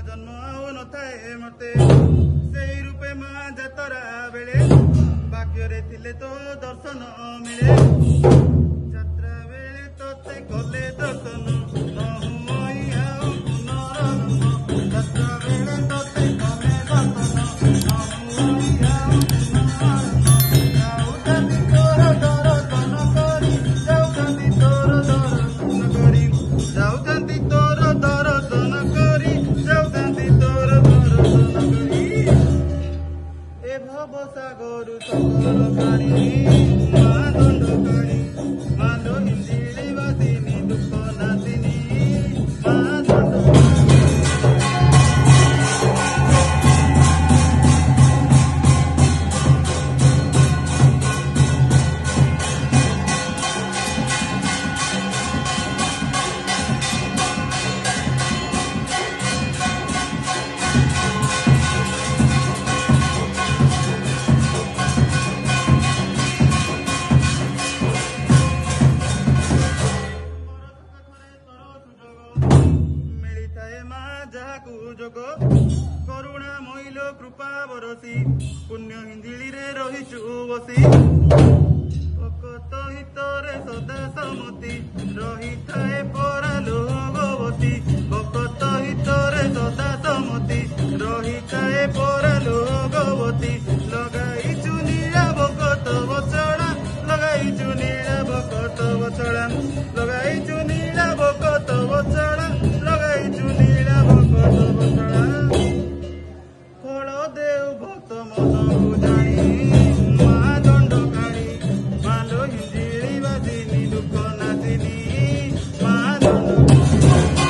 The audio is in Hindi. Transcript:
जन्म आउ न थाए मते सेही रूपे माँ जातरा बेले भाग्य थिले तो दर्शन मिले जात्रा बेले तोते कले दर्शन नहुई आउ पुनरजन्म जात्रा बेले तोते कले दर्शन नहुई आउ जाउछन्ति तोर दर्शन करी जाउछन्ति तोर दर्शन करी ए भव सागर सकल काणी माँ दण्डकाणी माँ लो हिन्दिली बासिनी दुःख नासिनी माँ दण्डकाणी जोग करुणा महिल कृपा बरसी पुण्य हिंदिली रे रहिचु बसी भक्त हितरे सदा समति रही थाए परालो भगवती भक्त हितरे सदा समति रही थाए परालो भगवती लगाइचु नीला भगत बचड़ा लगाइचु नीला भगत बचड़ा लगाइचु नीला भगत बचड़ा लगाइचु नीला भगत बचड़ा फल देव भक्त मन जानी माँ दण्डकाणी माँ लो हिंदिली बासिनी दुःख नासिनी माँ दण्डकाणी